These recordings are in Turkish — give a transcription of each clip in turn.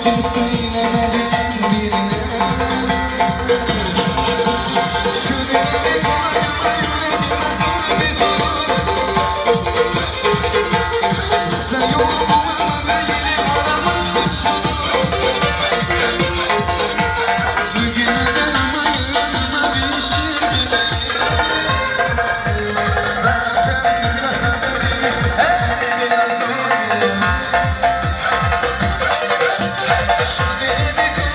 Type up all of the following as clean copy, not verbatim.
gün söylemedim birine. Şuraya kolayla yüreğime zulmediyor. Sen yoluma değilim aramazsın çok. Bugünler amayına bir şey bile. Zaten günahlarımız hep biraz oluyor. Beni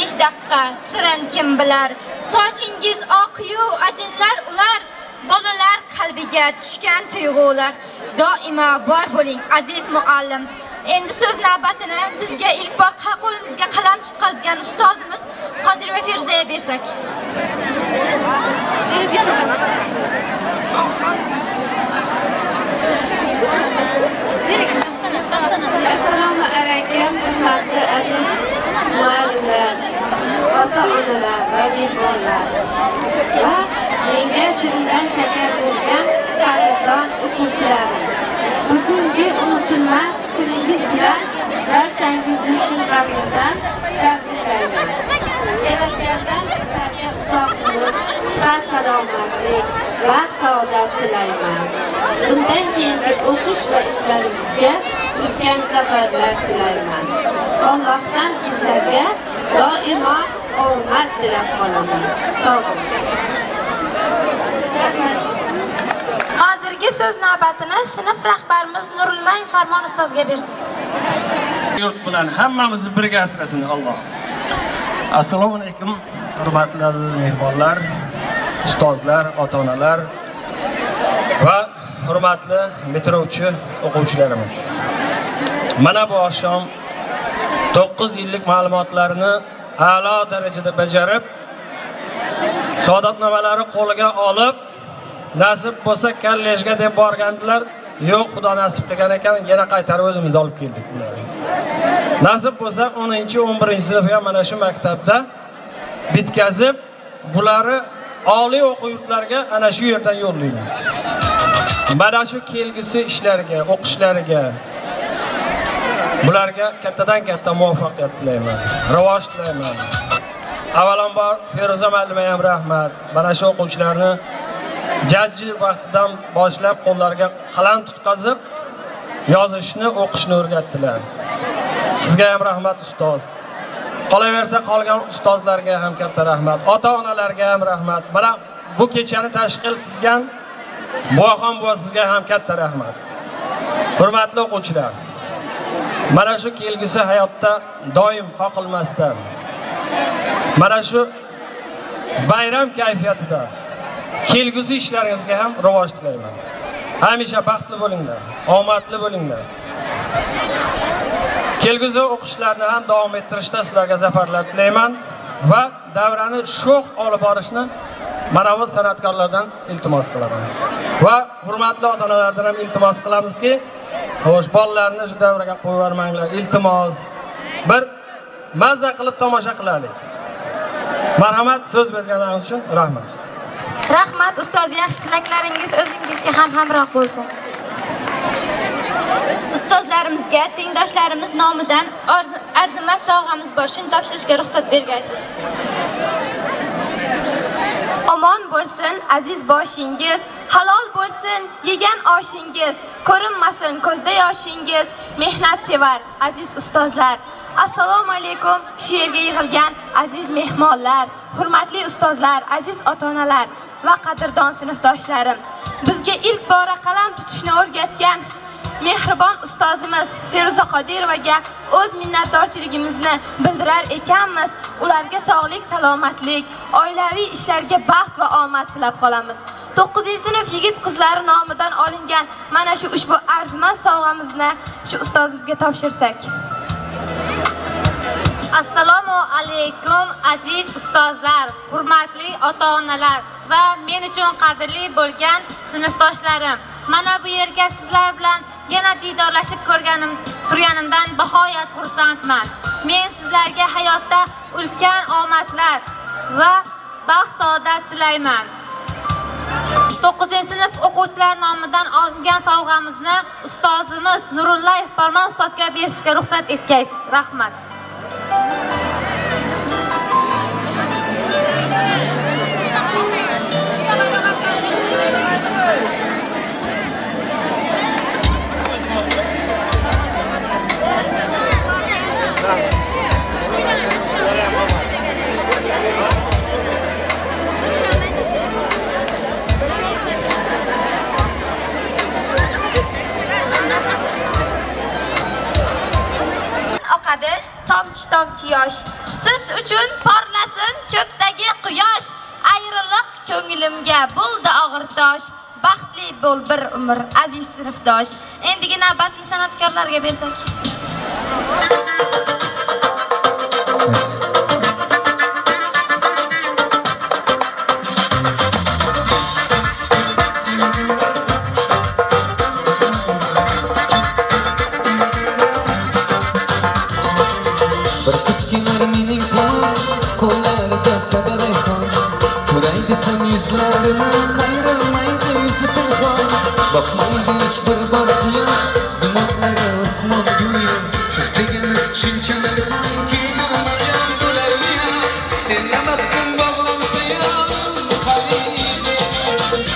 5 daqiqa sirin kim bilar. Sochingiz oq-yu ajinlar ular, bolalar qalbiga tushgan tuyg'ular. Doimo bor bo'ling aziz muallim. Endi so'z navbatini bizga ilk bor qo'limizga qalam tutqazgan ustozimiz Qodirova Feruzaga bersak. Assalomu alaykum, hurmatli aziz muallimlar, ota-onalar va mehmonlar va menga sizdan shakar bo'lgan qadrdon o'quvchilarim. Bugungi unutilmas kuningiz bilan barchangizni chin qalbimdan tabriklayman. Kelajakdan sizlarga uzoq umr, salomatlik va saodat tilayman. Bundan keyingi o'qish va ishlaringizga ulkan zafarlar tilayman. Allohdan sizlarga doimo omad tilab qolaman. Sog' bo'ling. Hozirgi so'z navbatini sinf rahbarimiz Nurullayev Farmon ustozga bersin. Yurt bilan hammamizni birga asrasin Alloh. Assalomu alaykum, hurmatli aziz mehmonlar, ustozlar, ota-onalar va hurmatli bitirovchi o'quvchilarimiz. Mana bu oqshom 9 yillik ma'lumotlarni a'lo darajada bajarib, shahodatnomalari qo'liga olib, nasib bo'lsa kollejga deb borgandilar. Yo'q, Xudo nasib qilgan ekan, yana qaytarib o'zimiz olib keldik bularni. Nasib bo'lsa 10-11-sinfga mana shu maktabda bitkazib, bularni oliy o'quv yurtlariga ana shu yerdan yo'llaymiz. Mana shu kelgusi ishlariga, o'qishlariga bularga kattadan katta muvaffaqiyat tilayman, rivoj tilayman. Avvalambor Feruza muallima ham rahmat. Mana shu o'quvchilarni jajji vaqtidan boshlab qo'llariga qalam tutqazib, yozishni, o'qishni o'rgatdilar. Sizga ham rahmat ustoz. Qolaversa qolgan ustozlarga ham katta rahmat, ota-onalarga ham rahmat. Mana bu kechani tashkil qilgan Buvaxon buva sizga ham katta rahmat. Hurmatli o'quvchilar, mana shu kelgusi hayotda doim qoqilmasdan, mana shu bayram kayfiyatida kelgusi ishlaringizga ham rivoj tilayman. Hamisha baxtli bo'linglar, omadli bo'linglar. Kelgusi o'qishlarni ham davom ettirishda sizlarga zafarlar tilayman va davrani sho'x olib borishni mana bu san'atkorlardan iltimos qilaman. Va hurmatli ota-onalardan ham iltimos qilamizki, xo'sh, bolalarni shu davraga qo'yib yubormanglar. Iltimos, bir mazza qilib tomosha qilaylik. Marhamat, so'z berganingiz uchun rahmat. Rahmat ustoz, yaxshi tilaklaringiz o'zingizga ham hamroh bo'lsin. Ustozlarimizga tengdoshlarimiz nomidan arzimas sovg'amiz bor, shuni topshirishga ruxsat bergaysiz. Omon bo'lsin aziz boshingiz, halol bo'lsin yegan oshingiz, ko'rinmasin ko'zda yoshingiz, mehnat sevar aziz ustozlar. Assalomu alaykum shu yerga yig'ilgan aziz mehmonlar, hurmatli ustozlar, aziz ota-onalar va qadrdon sinfdoshlarim. Bizga ilk bora qalam tutishni o'rgatgan mehribon ustozimiz Feruza Qodirovaga o'z minnatdorchiligimizni bildirar ekanmiz. Ularga sog'lik, salomatlik, oilaviy ishlarga baxt va omad tilab qolamiz. 9-sinf yigit-qizlari nomidan olingan mana shu ushbu arzimas sovg'amizni shu ustozimizga topshirsak. Assalomu alaykum aziz ustozlar, hurmatli ota-onalar va men uchun qadrli bo'lgan sinfdoshlarim. Mana bu yerga sizlar bilan yana didorlashib turganimdan bahoyat xursandman. Men sizlarga hayotda ulkan omadlar va baxt saodat tilayman. 9-sinf o'quvchilar nomidan olgan sovg'amizni ustozimiz Nurullayev Farmon ustozga berishga ruxsat etgaysiz. Rahmat. Tomchi yosh senga bo'ldi og'ir tosh. Baxtli bo'l bir umr aziz sinfdosh. Endigi navbatni san'atkorlarga bersak. Bir qiz kelar mening qo'llarida sadarayxon. Ko'ray desam yuzlarini qayrilmaydi yuzi pinhon. Boqmaydi hech bir bor quyon, dimoqlari osmon go'yo. Qiz degani shunchalik ham kiydirmagan bo'larmiya. Senga baxtim bog'lansa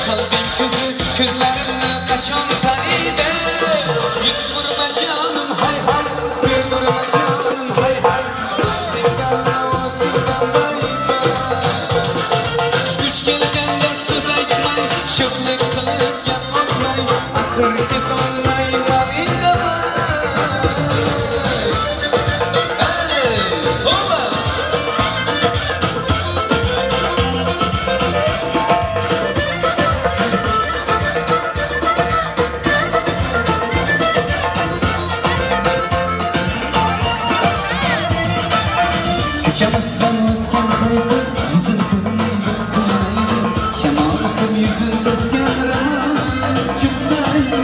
qalbing ko'zi ko'zlarimni qachon taniydi? Yuz urma jonim hay hay, yuz urma jonim hay hay. Sendan ovozingdan bayda. Duch kelganda so'z aytmay, sho'xlik qilib gap otmay, axir ketolmay vahidaman. Ko'chamizdan o'tgan payda yuzim ko'rinmaydi, ko'rinmaydi. Shamol esib yuzim bosgan ramon kimsaydi.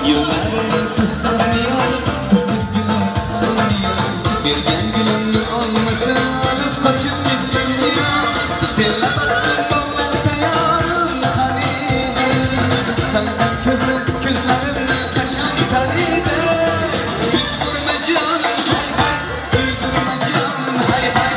Yo'llari to'sar yosh, to'sib gulim sanıyor. Bergan gulimni olmasa olib qochib ketsin diyor. Senla baxtim bog'lansa yorim qariydi. Tansan ko'zim ko'zlarimni qachon taniydi? Yuz urma jonim hay hay, yuz urma jonim hay hay.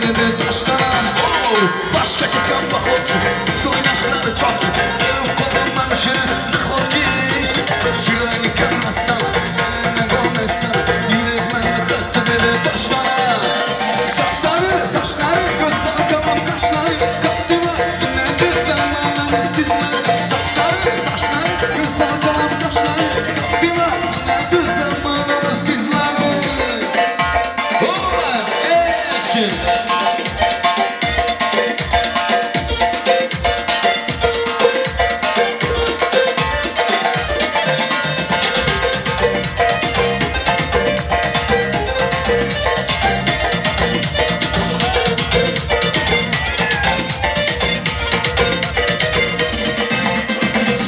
dönüp taşlanan başka çıkan bakot soynaşları çok sevip kolumdan ışını lıkot ki yüreği kanmastan seninle kalmastan yürek beni kırktı dönüp taşlanan sapsarı saçları gözleri kalan kaşları kaptı mı nedir zamanımız kızlar sapsarı saçları gözleri kalan kaşları kaptı mı nedir zamanımız kızlar Oğlan eşim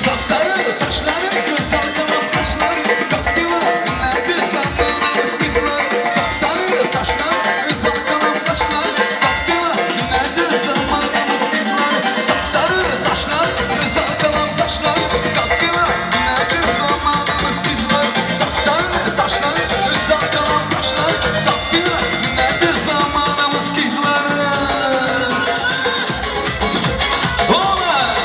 Sapsarı saçları, güzel kalan kaşları kaptılar, nedir zamanımız kızlar Sapsarı saçları, güzel kalan kaşları kaptılar, nedir zamanımız kızlar Sapsarı saçları, güzel kalan kaşları kaptılar, nedir zamanımız kızlar Sapsarı saçları, güzel kalan kaşları kaptılar, nedir zamanımız kızlar Oğlan!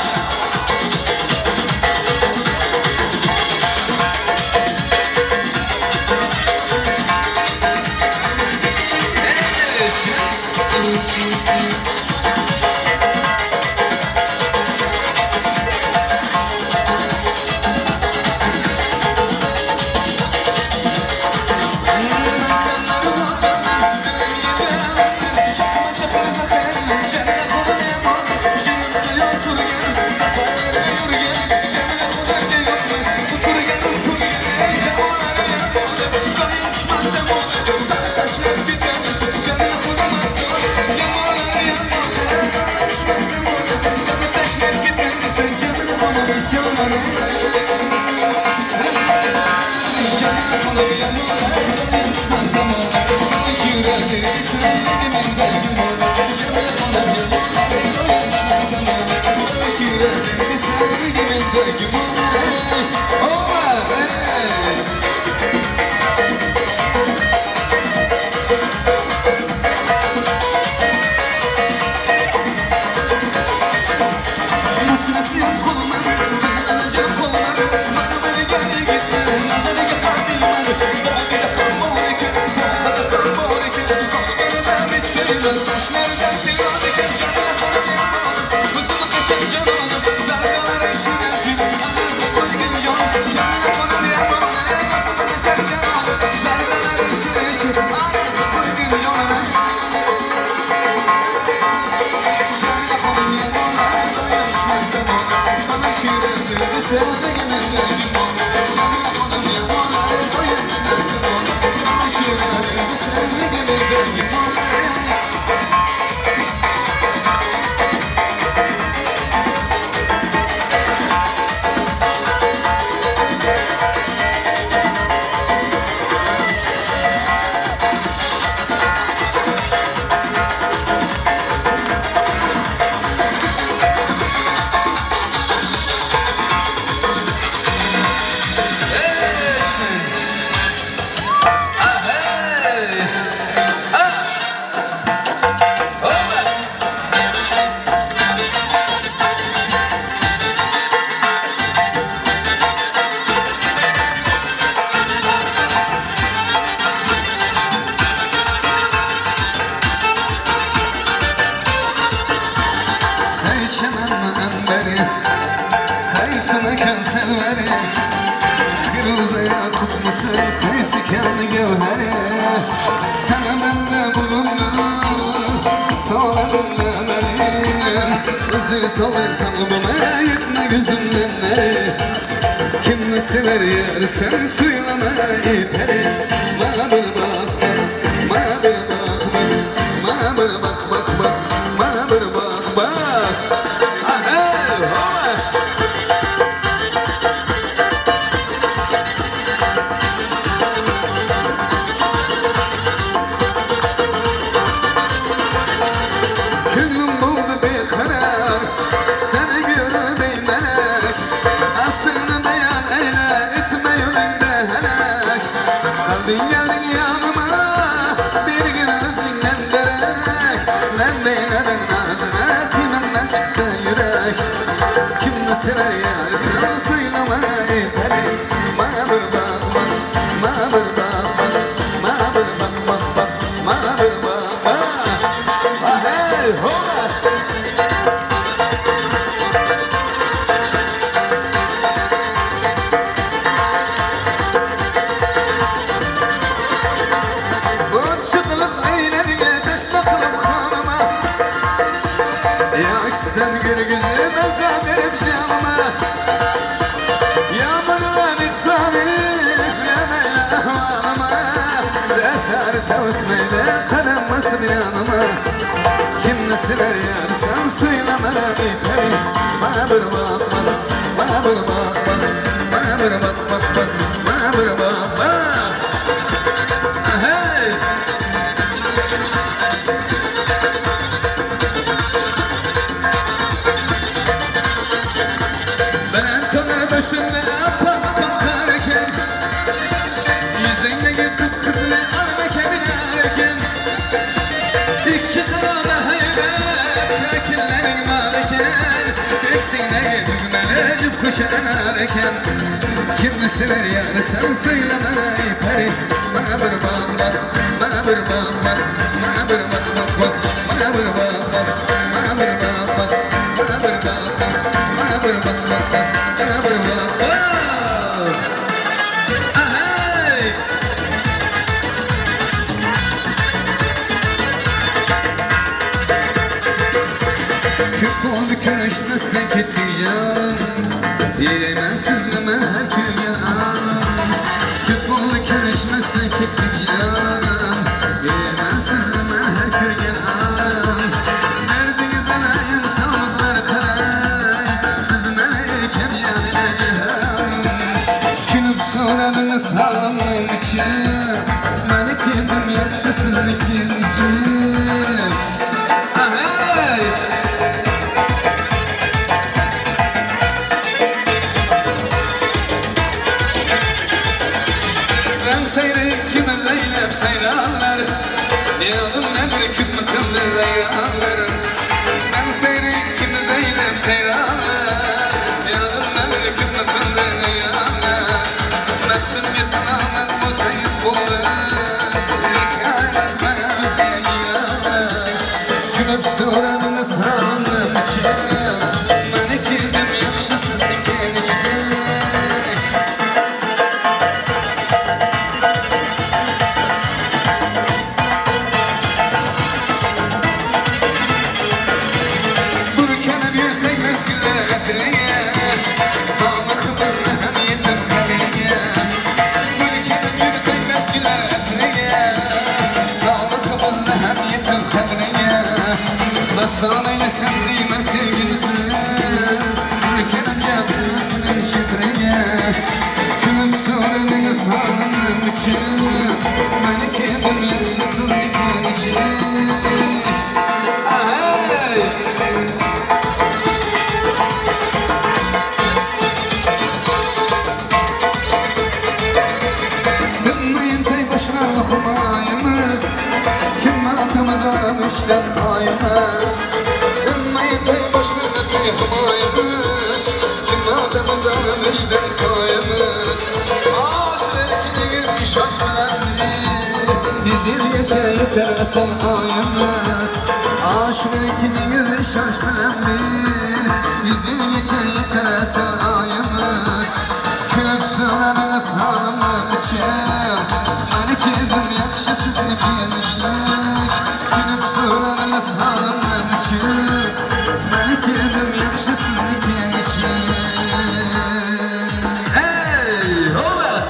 Kıyısı kendi gevheri Sana bende bulundu Sağlarımda benim Özü salın kalbime Yetme gözümden neri Kim sever yer sen söyleme yeterim Bana bir bakma Bana bir bakma Bana bir bak Bana bir bak Ahey hola Geldin yanıma sever yar sen söyleme peri. Bana bir bak bak, bana bir bak bak, bana bir bak bak bak, bana bir bak bak. Ah hey hola. Sen gül güzel benzer benim canıma. Yağmurla bir sarılıp yanaya hanıma. Rehber tavsiyle kananmasın yanıma. Kim ne sever yar sen söyleme peri. Bana bir bak bak, bana bir bak bak, bana bir bak bak bak, bana bir bak bak. Hey! Başımda apan bakarken yüzüne gittim kızını alırken inerken İki tarafta hayret Kakillerin maleken Göksünde düğmeler kuşan ararken Kim ne sever yar sen söyleme peri. Bana bir bak bak, bana bir bak bak, bana bir bak bak bak, bana bir bak bak, bana bir bak bak, bana bir bak bak, bana bir bak bak, bana bir bak bak. Ahey! Küp oldu körüşmezsen gitti canım. Yemen sizleme her gün yanım. Küp oldu körüşmezsen gitti canım. Yemen sizleme her gün yanım. Derdiniz ana insanlıklar karay. Sizmerken yanayım. Külüp soradınız halımın için. Beni kendim yakşısızlık için. Ahey! Kime Zeynep seyranlar Yalım nedir kümme kıldı zeyranlar Ben seyrik kime Zeynep seyranlar Yalım nedir kümme kıldı zeyranlar Baktım ki selamet bu seyiz buldu Yıkarız bana zeyranlar Külüp soradınız halımın için Beni kendim yakşısızlık enişte Bastan eylesin değmez sevgilisi Ülkenin cazibesine şifreye Külüp sorduğunuz halımın için Beni kendim yaşasızlıklar için Ahey! Dönmeyin tek başına okumayımız Kim atamıza müşter payımız Dönmeyin tek başına okumayımız Kim atamıza müşter payımız Aşırı şaşmalandır Dizil yese yeter sen ayımız Aşırı şaşmalandır Dizil yese yeter sen ayımız Külüp sorarınız halımın için Beni kendim yakşısızlık yemişlik Külüp sorarınız halımın için Beni kendim yakşısızlık yemişlik Hey! Hola!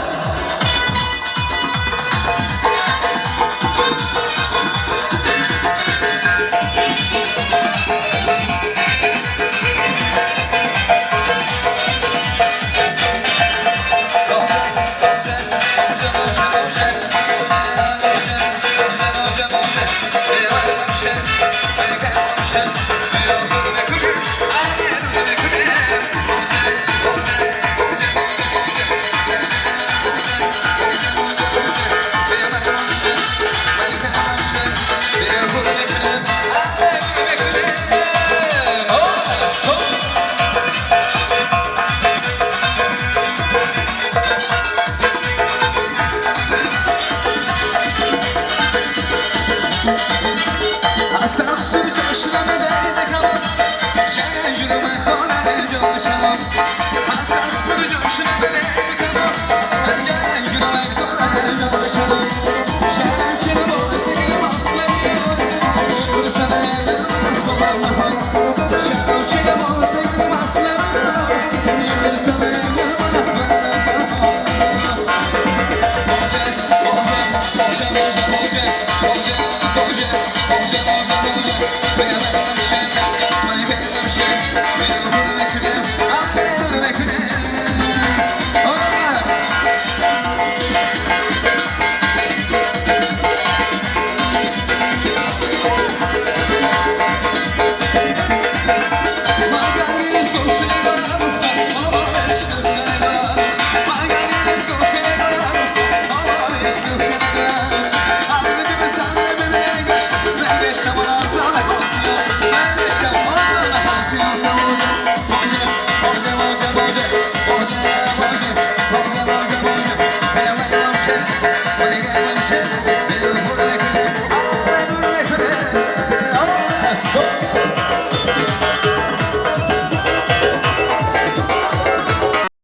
Oh,